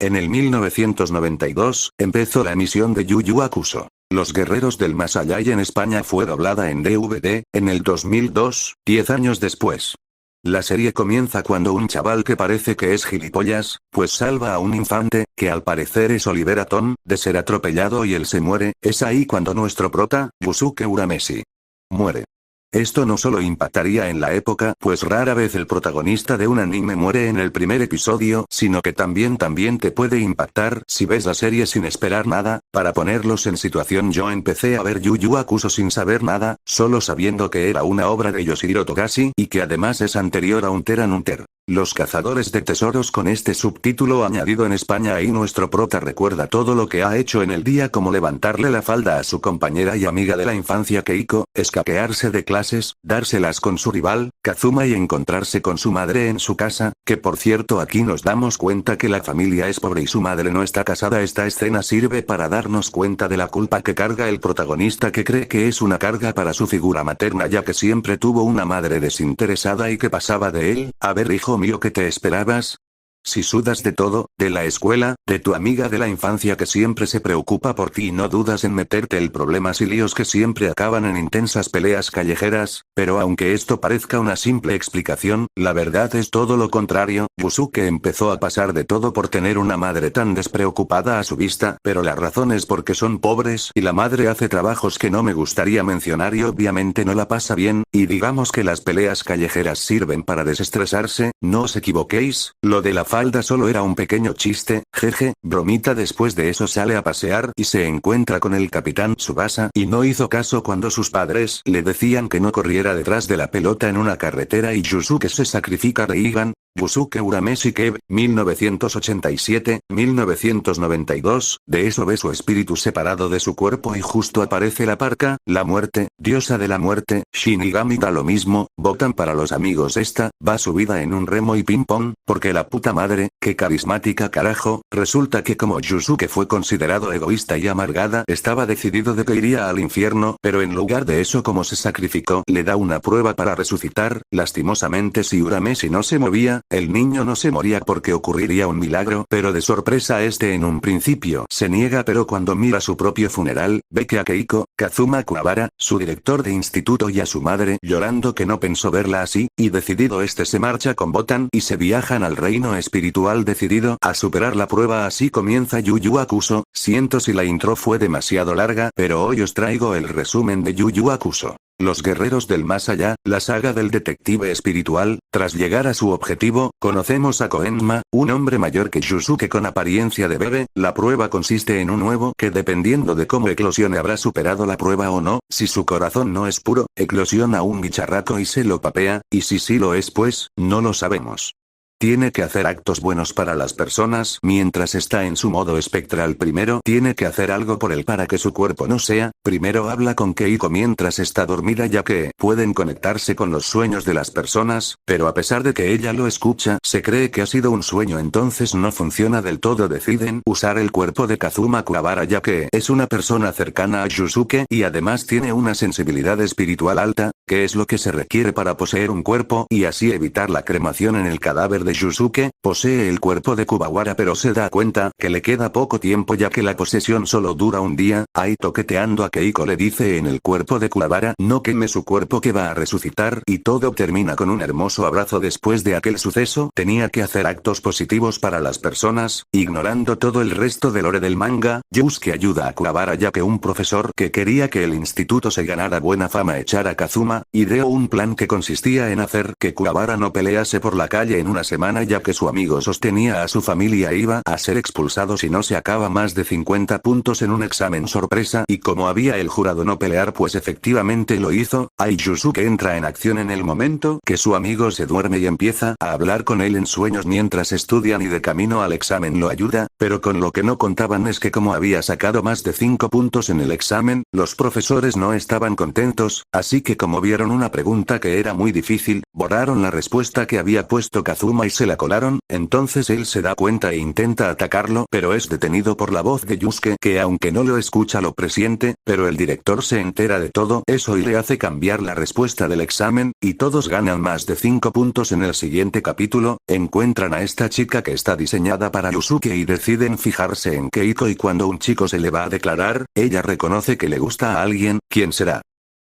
En el 1992, empezó la emisión de Yu Yu Hakusho. Los Guerreros del Más Allá y en España fue doblada en DVD, en el 2002, 10 años después. La serie comienza cuando un chaval que parece que es gilipollas, pues salva a un infante, que al parecer es Oliver Atom, de ser atropellado y él se muere. Es ahí cuando nuestro prota, Yusuke Urameshi, muere. Esto no solo impactaría en la época, pues rara vez el protagonista de un anime muere en el primer episodio, sino que también te puede impactar si ves la serie sin esperar nada. Para ponerlos en situación, yo empecé a ver Yu Yu Hakusho sin saber nada, solo sabiendo que era una obra de Yoshihiro Togashi y que además es anterior a Hunter x Hunter. Los cazadores de tesoros con este subtítulo añadido en España, y nuestro prota recuerda todo lo que ha hecho en el día, como levantarle la falda a su compañera y amiga de la infancia Keiko, escaquearse de clases, dárselas con su rival, Kazuma, y encontrarse con su madre en su casa, que por cierto aquí nos damos cuenta que la familia es pobre y su madre no está casada. Esta escena sirve para darnos cuenta de la culpa que carga el protagonista, que cree que es una carga para su figura materna, ya que siempre tuvo una madre desinteresada y que pasaba de él. A ver, hijo mío, ¿qué te esperabas? Si sudas de todo, de la escuela, de tu amiga de la infancia que siempre se preocupa por ti y no dudas en meterte en problemas y líos que siempre acaban en intensas peleas callejeras, pero aunque esto parezca una simple explicación, la verdad es todo lo contrario. Yusuke empezó a pasar de todo por tener una madre tan despreocupada a su vista, pero la razón es porque son pobres y la madre hace trabajos que no me gustaría mencionar y obviamente no la pasa bien, y digamos que las peleas callejeras sirven para desestresarse. No os equivoquéis, lo de la falda solo era un pequeño chiste, jeje, bromita. Después de eso sale a pasear y se encuentra con el Capitán Tsubasa, y no hizo caso cuando sus padres le decían que no corriera detrás de la pelota en una carretera y Yusuke se sacrifica. Reigan, Yusuke Urameshi Kev, 1987-1992, de eso ve su espíritu separado de su cuerpo y justo aparece la parca, la muerte, diosa de la muerte. Shinigami da lo mismo, votan para los amigos. Esta, va subida en un remo y ping pong, porque la puta madre, qué carismática carajo. Resulta que como Yusuke fue considerado egoísta y amargada, estaba decidido de que iría al infierno, pero en lugar de eso, como se sacrificó, le da una prueba para resucitar. Lastimosamente, si Urameshi no se movía, el niño no se moría porque ocurriría un milagro, pero de sorpresa este en un principio se niega, pero cuando mira su propio funeral, ve que a Keiko, Kazuma Kuwabara, su director de instituto, y a su madre llorando, que no pensó verla así, y decidido este se marcha con Botan y se viajan al reino espiritual decidido a superar la prueba. Así comienza Yu Yu Hakusho. Siento si la intro fue demasiado larga, pero hoy os traigo el resumen de Yu Yu Hakusho. Los Guerreros del Más Allá, la saga del detective espiritual. Tras llegar a su objetivo, conocemos a Koenma, un hombre mayor que Yusuke con apariencia de bebé. La prueba consiste en un huevo que, dependiendo de cómo eclosione, habrá superado la prueba o no. Si su corazón no es puro, eclosiona un bicharraco y se lo papea, y si sí lo es, pues, no lo sabemos. Tiene que hacer actos buenos para las personas mientras está en su modo espectral. Primero tiene que hacer algo por él para que su cuerpo no sea. Primero habla con Keiko mientras está dormida, ya que pueden conectarse con los sueños de las personas, pero a pesar de que ella lo escucha, se cree que ha sido un sueño, entonces no funciona del todo. Deciden usar el cuerpo de Kazuma Kuwabara, ya que es una persona cercana a Yusuke y además tiene una sensibilidad espiritual alta, que es lo que se requiere para poseer un cuerpo y así evitar la cremación en el cadáver de Yusuke. Posee el cuerpo de Kuwabara, pero se da cuenta que le queda poco tiempo, ya que la posesión solo dura un día. Ahí toqueteando a Keiko le dice en el cuerpo de Kuwabara no queme su cuerpo, que va a resucitar, y todo termina con un hermoso abrazo. Después de aquel suceso tenía que hacer actos positivos para las personas, ignorando todo el resto del lore del manga. Yusuke ayuda a Kuwabara, ya que un profesor que quería que el instituto se ganara buena fama echara a Kazuma, ideó un plan que consistía en hacer que Kuwabara no pelease por la calle en una semana, ya que su amigo sostenía a su familia e iba a ser expulsado si no se acaba más de 50 puntos en un examen sorpresa, y como había el jurado no pelear, pues efectivamente lo hizo. Ai Yusuke entra en acción en el momento que su amigo se duerme y empieza a hablar con él en sueños mientras estudian, y de camino al examen lo ayuda, pero con lo que no contaban es que como había sacado más de 5 puntos en el examen, los profesores no estaban contentos, así que como vieron una pregunta que era muy difícil, borraron la respuesta que había puesto Kazuma Henkai se la colaron, entonces él se da cuenta e intenta atacarlo, pero es detenido por la voz de Yusuke, que aunque no lo escucha lo presiente, pero el director se entera de todo eso y le hace cambiar la respuesta del examen, y todos ganan más de 5 puntos. En el siguiente capítulo, encuentran a esta chica que está diseñada para Yusuke y deciden fijarse en Keiko, y cuando un chico se le va a declarar, ella reconoce que le gusta a alguien. ¿Quién será?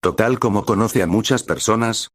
Total, como conoce a muchas personas,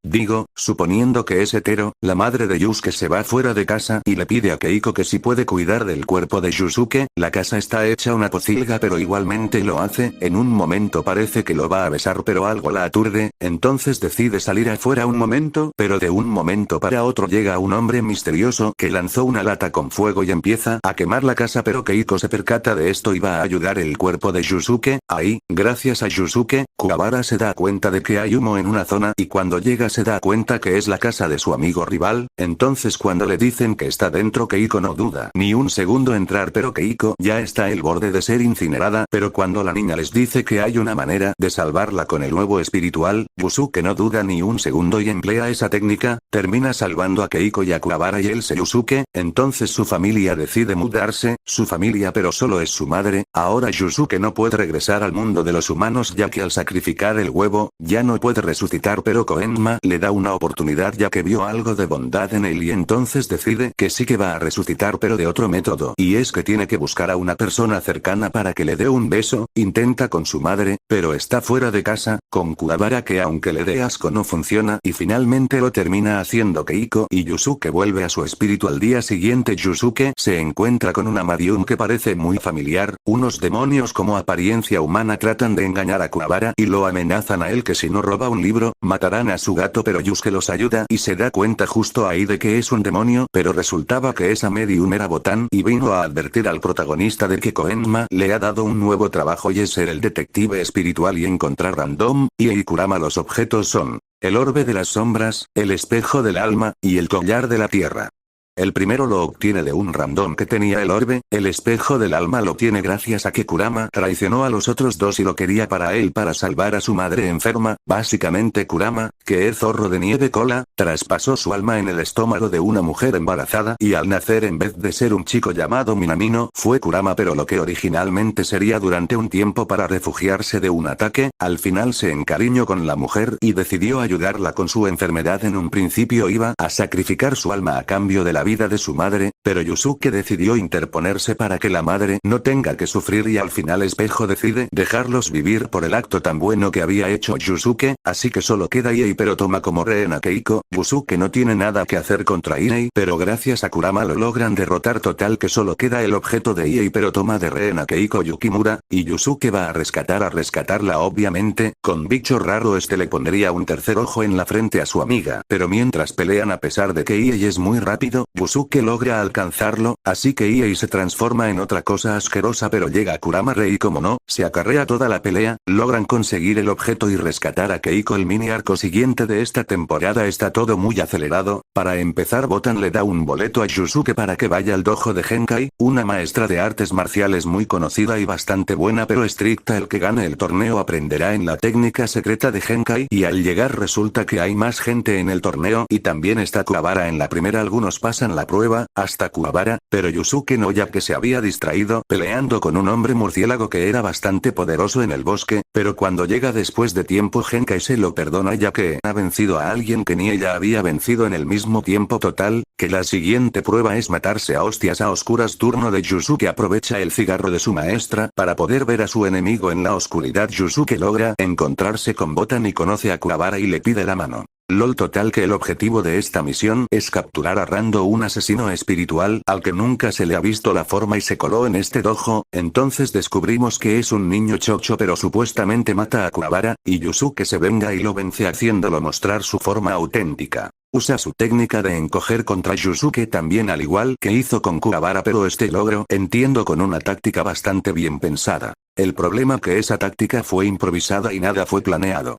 suponiendo que es hetero, la madre de Yusuke se va fuera de casa y le pide a Keiko que si puede cuidar del cuerpo de Yusuke. La casa está hecha una pocilga, pero igualmente lo hace. En un momento parece que lo va a besar, pero algo la aturde, entonces decide salir afuera un momento, pero de un momento para otro llega un hombre misterioso que lanzó una lata con fuego y empieza a quemar la casa, pero Keiko se percata de esto y va a ayudar el cuerpo de Yusuke. Ahí, gracias a Yusuke, Kuwabara se da cuenta de que hay humo en una zona, y cuando llega se da cuenta que es la casa de su amigo rival. Entonces cuando le dicen que está dentro, Keiko no duda ni un segundo entrar, pero Keiko ya está al borde de ser incinerada. Pero cuando la niña les dice que hay una manera de salvarla con el nuevo espiritual, Yusuke no duda ni un segundo y emplea esa técnica, termina salvando a Keiko y a Kuwabara y el Yusuke. Entonces su familia decide mudarse, su familia, pero solo es su madre. Ahora Yusuke no puede regresar al mundo de los humanos, ya que al sacrificar el huevo, ya no puede resucitar, pero Koenma le da una oportunidad ya que vio algo de bondad en él, y entonces decide que sí que va a resucitar, pero de otro método, y es que tiene que buscar a una persona cercana para que le dé un beso. Intenta con su madre, pero está fuera de casa, con Kuwabara, que aunque le dé asco no funciona, y finalmente lo termina haciendo Keiko, y Yusuke vuelve a su espíritu. Al día siguiente Yusuke se encuentra con una medium que parece muy familiar. Unos demonios como apariencia humana tratan de engañar a Kuwabara y lo amenazan a él que si no roba un libro, matarán a su gato, pero Yusuke los ayuda y se da cuenta justo ahí de que es un demonio, pero resultaba que esa medium era Botan y vino a advertir al protagonista de que Koenma le ha dado un nuevo trabajo y es ser el detective espiritual y encontrar random, y Kurama. Los objetos son el orbe de las sombras, el espejo del alma, y el collar de la tierra. El primero lo obtiene de un random que tenía el orbe, el espejo del alma lo obtiene gracias a que Kurama traicionó a los otros dos y lo quería para él para salvar a su madre enferma. Básicamente Kurama, que es zorro de nieve cola, traspasó su alma en el estómago de una mujer embarazada y al nacer, en vez de ser un chico llamado Minamino, fue Kurama, pero lo que originalmente sería durante un tiempo para refugiarse de un ataque. Al final se encariñó con la mujer y decidió ayudarla con su enfermedad. En un principio iba a sacrificar su alma a cambio de la vida de su madre, pero Yusuke decidió interponerse para que la madre no tenga que sufrir, y al final Espejo decide dejarlos vivir por el acto tan bueno que había hecho Yusuke, así que solo queda Ie, pero toma como rehén a Keiko. Yusuke no tiene nada que hacer contra Ie, pero gracias a Kurama lo logran derrotar. Total que solo queda el objeto de Ie, pero toma de rehén a Keiko Yukimura, y Yusuke va a rescatarla obviamente. Con bicho raro este le pondría un tercer ojo en la frente a su amiga, pero mientras pelean, a pesar de que Ie es muy rápido, Yusuke logra alcanzarlo, así que Ie se transforma en otra cosa asquerosa, pero llega a Kurama Rei, como no, se acarrea toda la pelea, logran conseguir el objeto y rescatar a Keiko. El mini arco siguiente de esta temporada está todo muy acelerado. Para empezar, Botan le da un boleto a Yusuke para que vaya al dojo de Henkai, una maestra de artes marciales muy conocida y bastante buena pero estricta. El que gane el torneo aprenderá en la técnica secreta de Henkai, y al llegar resulta que hay más gente en el torneo y también está Kuwabara en la primera. Algunos pasan la prueba, hasta Kuwabara, pero Yusuke no, ya que se había distraído peleando con un hombre murciélago que era bastante poderoso en el bosque, pero cuando llega después de tiempo Henkai se lo perdona ya que ha vencido a alguien que ni ella había vencido en el mismo tiempo. Total, que la siguiente prueba es matarse a hostias a oscuras. Turno de Yusuke. Aprovecha el cigarro de su maestra para poder ver a su enemigo en la oscuridad. Yusuke logra encontrarse con Botan y conoce a Kuwabara y le pide la mano. LOL. Total que el objetivo de esta misión es capturar a Rando, un asesino espiritual al que nunca se le ha visto la forma y se coló en este dojo. Entonces descubrimos que es un niño chocho, pero supuestamente mata a Kuwabara, y Yusuke se venga y lo vence haciéndolo mostrar su forma auténtica. Usa su técnica de encoger contra Yusuke también, al igual que hizo con Kuwabara, pero este logro entiendo con una táctica bastante bien pensada. El problema que esa táctica fue improvisada y nada fue planeado.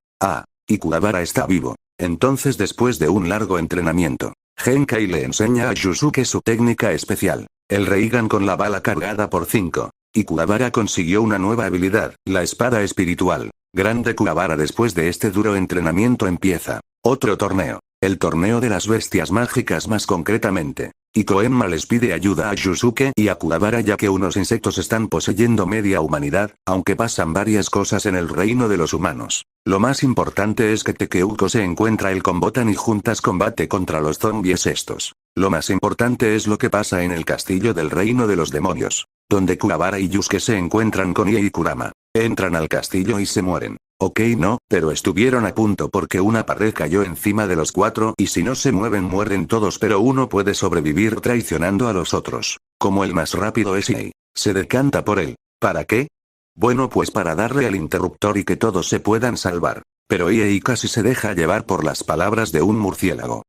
Y Kuwabara está vivo. Entonces, después de un largo entrenamiento, Henkai le enseña a Yusuke su técnica especial, el Reigan con la bala cargada por 5. Y Kuwabara consiguió una nueva habilidad, la espada espiritual. Grande Kuwabara. Después de este duro entrenamiento empieza otro torneo. el torneo de las bestias mágicas más concretamente. Y Koenma les pide ayuda a Yusuke y a Kuwabara ya que unos insectos están poseyendo media humanidad, aunque pasan varias cosas en el reino de los humanos. Lo más importante es que Takeuko se encuentra con Botan y juntas combate contra los zombies estos. Lo más importante es lo que pasa en el castillo del reino de los demonios, donde Kuwabara y Yusuke se encuentran con Ie y Kurama. Entran al castillo y se mueren. Ok, no, pero estuvieron a punto porque una pared cayó encima de los cuatro y si no se mueven mueren todos, pero uno puede sobrevivir traicionando a los otros. Como el más rápido es Ie, se decanta por él. ¿Para qué? Bueno, pues para darle al interruptor y que todos se puedan salvar. Pero Ie casi se deja llevar por las palabras de un murciélago.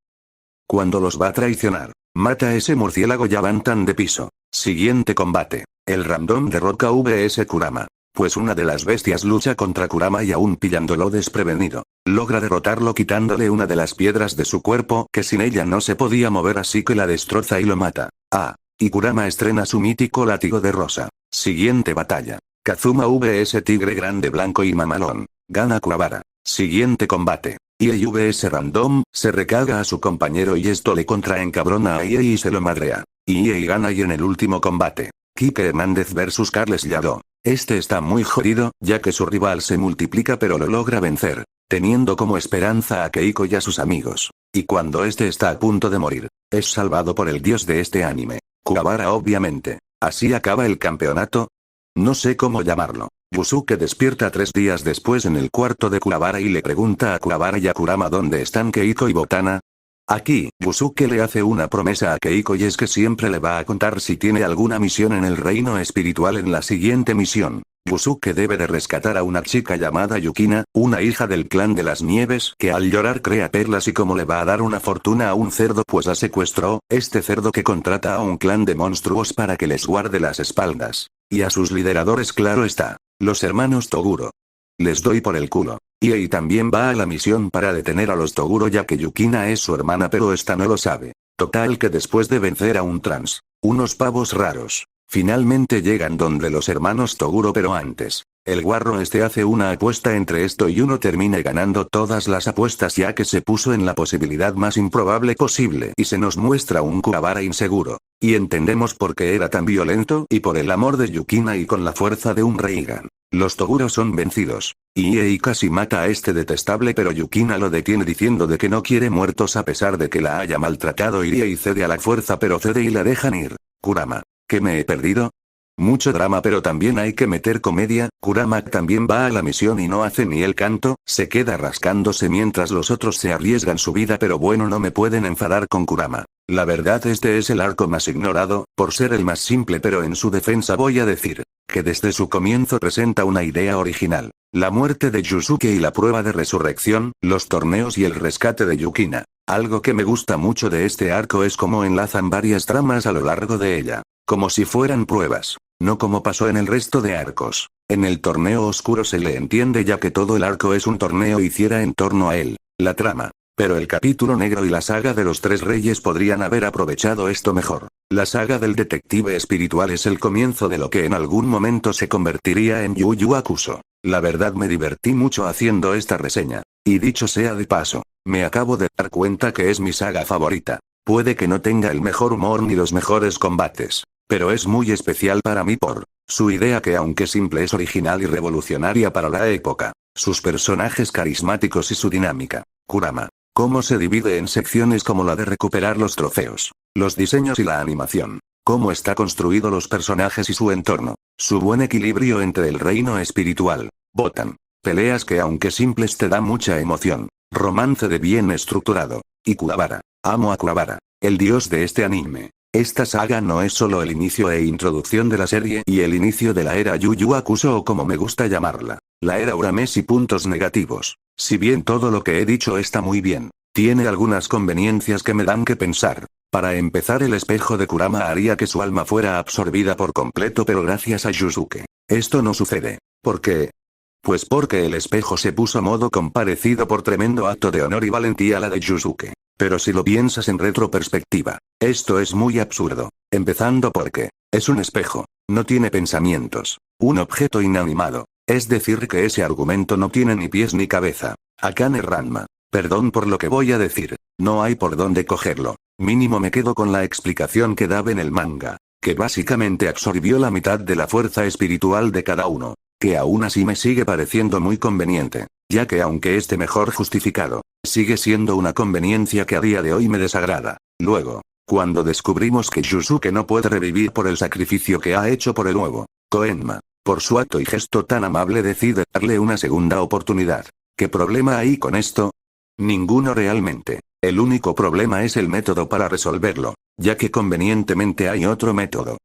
Cuando los va a traicionar, mata a ese murciélago y avanzan de piso. Siguiente combate. El random derrota vs Kurama. Pues una de las bestias lucha contra Kurama y aún pillándolo desprevenido, logra derrotarlo quitándole una de las piedras de su cuerpo que sin ella no se podía mover, así que la destroza y lo mata. Y Kurama estrena su mítico látigo de rosa. Siguiente batalla. Kazuma vs Tigre Grande Blanco y Mamalón. Gana Kuwabara. Siguiente combate. Ie vs Random, se recaga a su compañero y esto le encabrona a Ie y se lo madrea. Ie gana y en el último combate. Kike Hernández vs Carles Yado. Este está muy jodido, ya que su rival se multiplica pero lo logra vencer, teniendo como esperanza a Keiko y a sus amigos. Y cuando este está a punto de morir, es salvado por el dios de este anime, Kuwabara obviamente. Así acaba el campeonato. No sé cómo llamarlo. Yusuke despierta 3 días después en el cuarto de Kuwabara y le pregunta a Kuwabara y a Kurama dónde están Keiko y Botana. Aquí, Yusuke le hace una promesa a Keiko y es que siempre le va a contar si tiene alguna misión en el reino espiritual. En la siguiente misión, Yusuke debe de rescatar a una chica llamada Yukina, una hija del clan de las nieves que al llorar crea perlas y como le va a dar una fortuna a un cerdo pues la secuestró, este cerdo que contrata a un clan de monstruos para que les guarde las espaldas. Y a sus lideradores claro está, los hermanos Toguro. Les doy por el culo. Ie también va a la misión para detener a los Toguro ya que Yukina es su hermana pero esta no lo sabe. Total que después de vencer a un trans, unos pavos raros, finalmente llegan donde los hermanos Toguro pero antes, el guarro este hace una apuesta entre esto y uno termina ganando todas las apuestas ya que se puso en la posibilidad más improbable posible y se nos muestra un Kuwabara inseguro. Y entendemos por qué era tan violento y por el amor de Yukina y con la fuerza de un Reigan. Los Toguro son vencidos. Y Ie casi mata a este detestable pero Yukina lo detiene diciendo de que no quiere muertos a pesar de que la haya maltratado y Ie cede a la fuerza pero cede y la dejan ir. Kurama. ¿Qué me he perdido? Mucho drama pero también hay que meter comedia. Kurama también va a la misión y no hace ni el canto, se queda rascándose mientras los otros se arriesgan su vida pero bueno no me pueden enfadar con Kurama. La verdad este es el arco más ignorado, por ser el más simple pero en su defensa voy a decir, que desde su comienzo presenta una idea original. La muerte de Yusuke y la prueba de resurrección, los torneos y el rescate de Yukina. Algo que me gusta mucho de este arco es cómo enlazan varias tramas a lo largo de ella. Como si fueran pruebas. No como pasó en el resto de arcos. En el torneo oscuro se le entiende ya que todo el arco es un torneo y gira en torno a él. La trama. Pero el capítulo negro y la saga de los 3 reyes podrían haber aprovechado esto mejor. La saga del detective espiritual es el comienzo de lo que en algún momento se convertiría en Yu Yu Hakusho. La verdad me divertí mucho haciendo esta reseña. Y dicho sea de paso, me acabo de dar cuenta que es mi saga favorita. Puede que no tenga el mejor humor ni los mejores combates, pero es muy especial para mí por su idea que aunque simple es original y revolucionaria para la época, sus personajes carismáticos y su dinámica. Kurama. Cómo se divide en secciones como la de recuperar los trofeos, los diseños y la animación. Cómo está construido los personajes y su entorno. Su buen equilibrio entre el reino espiritual. Botan. Peleas que aunque simples te dan mucha emoción. Romance de bien estructurado. Y Kuwabara. Amo a Kuwabara, el dios de este anime. Esta saga no es solo el inicio e introducción de la serie y el inicio de la era Yu Yu Hakusho o como me gusta llamarla, la era Urameshi. Puntos negativos. Si bien todo lo que he dicho está muy bien, tiene algunas conveniencias que me dan que pensar. Para empezar, el espejo de Kurama haría que su alma fuera absorbida por completo pero gracias a Yusuke. Esto no sucede. ¿Por qué? Pues porque el espejo se puso modo comparecido por tremendo acto de honor y valentía la de Yusuke. Pero si lo piensas en retroperspectiva, esto es muy absurdo. Empezando porque, es un espejo, no tiene pensamientos, un objeto inanimado. Es decir que ese argumento no tiene ni pies ni cabeza. Akane Ranma. Perdón por lo que voy a decir, no hay por dónde cogerlo. Mínimo me quedo con la explicación que daba en el manga, que básicamente absorbió la mitad de la fuerza espiritual de cada uno, que aún así me sigue pareciendo muy conveniente, ya que aunque esté mejor justificado, sigue siendo una conveniencia que a día de hoy me desagrada. Luego, cuando descubrimos que Yusuke no puede revivir por el sacrificio que ha hecho por el nuevo Koenma, por su acto y gesto tan amable decide darle una segunda oportunidad. ¿Qué problema hay con esto? Ninguno realmente. El único problema es el método para resolverlo, ya que convenientemente hay otro método.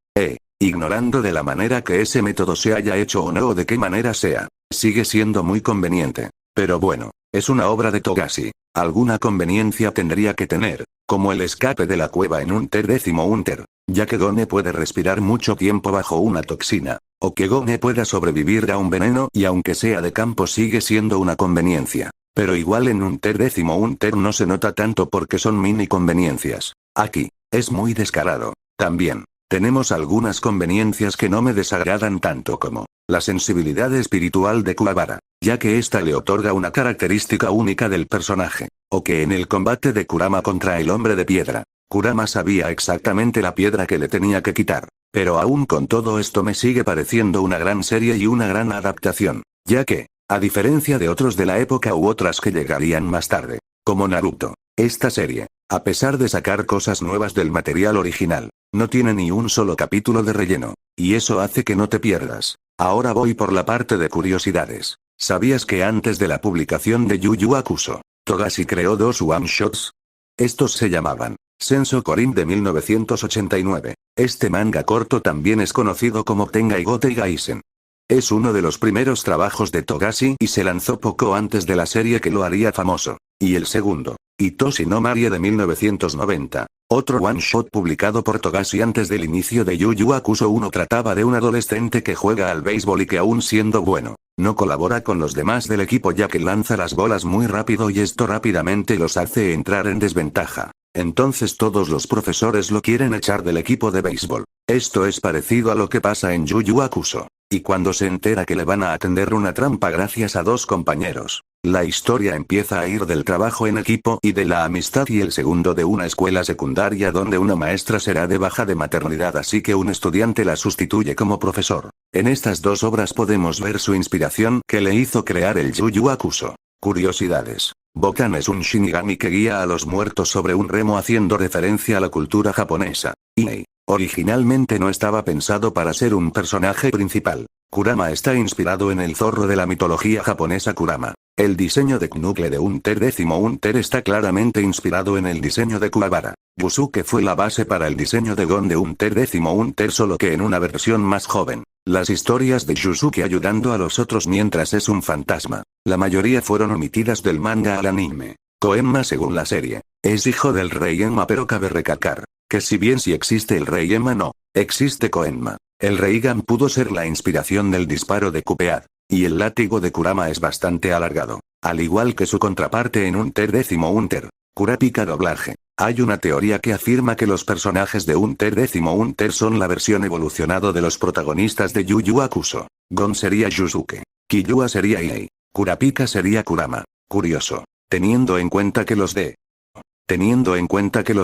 Ignorando de la manera que ese método se haya hecho o no o de qué manera sea, sigue siendo muy conveniente. Pero bueno, es una obra de Togashi. Alguna conveniencia tendría que tener, como el escape de la cueva en Unter décimo Unter, ya que Gone puede respirar mucho tiempo bajo una toxina, o que Gone pueda sobrevivir a un veneno y aunque sea de campo sigue siendo una conveniencia. Pero igual en Unter décimo Unter no se nota tanto porque son mini conveniencias. Aquí, es muy descarado. También, tenemos algunas conveniencias que no me desagradan tanto como la sensibilidad espiritual de Kuwabara, ya que esta le otorga una característica única del personaje, o que en el combate de Kurama contra el hombre de piedra, Kurama sabía exactamente la piedra que le tenía que quitar. Pero aún con todo esto me sigue pareciendo una gran serie y una gran adaptación, ya que, a diferencia de otros de la época u otras que llegarían más tarde, como Naruto, esta serie, a pesar de sacar cosas nuevas del material original, no tiene ni un solo capítulo de relleno, y eso hace que no te pierdas. Ahora voy por la parte de curiosidades. ¿Sabías que antes de la publicación de Yu Yu Hakusho, Togashi creó dos one-shots? Estos se llamaban Senso Korin de 1989. Este manga corto también es conocido como Tengai Gotei Gaisen. Es uno de los primeros trabajos de Togashi y se lanzó poco antes de la serie que lo haría famoso. Y el segundo, Itoshi no Marie de 1990. Otro one-shot publicado por Togashi antes del inicio de Yu Yu Hakusho 1 trataba de un adolescente que juega al béisbol y que aún siendo bueno, no colabora con los demás del equipo ya que lanza las bolas muy rápido y esto rápidamente los hace entrar en desventaja. Entonces todos los profesores lo quieren echar del equipo de béisbol. Esto es parecido a lo que pasa en Yu Yu Hakusho. Y cuando se entera que le van a atender una trampa gracias a dos compañeros, la historia empieza a ir del trabajo en equipo y de la amistad y el segundo de una escuela secundaria donde una maestra será de baja de maternidad así que un estudiante la sustituye como profesor. En estas dos obras podemos ver su inspiración que le hizo crear el Yu Yu Hakusho. Curiosidades. Bokan es un Shinigami que guía a los muertos sobre un remo haciendo referencia a la cultura japonesa. Y originalmente no estaba pensado para ser un personaje principal. Kurama está inspirado en el zorro de la mitología japonesa Kurama. El diseño de Knuckle de Unter décimo Unter está claramente inspirado en el diseño de Kuwabara. Yusuke fue la base para el diseño de Gon de Unter décimo Unter solo que en una versión más joven. Las historias de Yusuke ayudando a los otros mientras es un fantasma, la mayoría fueron omitidas del manga al anime. Koenma según la serie, es hijo del rey Enma pero cabe recalcar, que si bien sí existe el rey Enma no, existe Koenma. El Reigan pudo ser la inspiración del disparo de Kupead, y el látigo de Kurama es bastante alargado, al igual que su contraparte en Unter décimo Unter, Kurapika doblaje. Hay una teoría que afirma que los personajes de Unter décimo Unter son la versión evolucionado de los protagonistas de Yu Yu Hakusho. Gon sería Yusuke, Killua sería Inoue, Kurapika sería Kurama. Curioso, teniendo en cuenta que los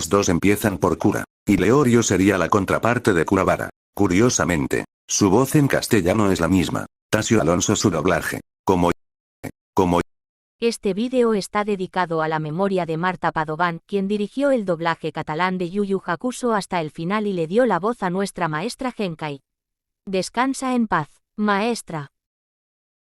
dos empiezan por Kura, y Leorio sería la contraparte de Kuwabara. Curiosamente, su voz en castellano es la misma. Tasio Alonso su doblaje, como Este vídeo está dedicado a la memoria de Marta Padovan, quien dirigió el doblaje catalán de Yu Yu Hakusho hasta el final y le dio la voz a nuestra maestra Genkai. Descansa en paz, maestra.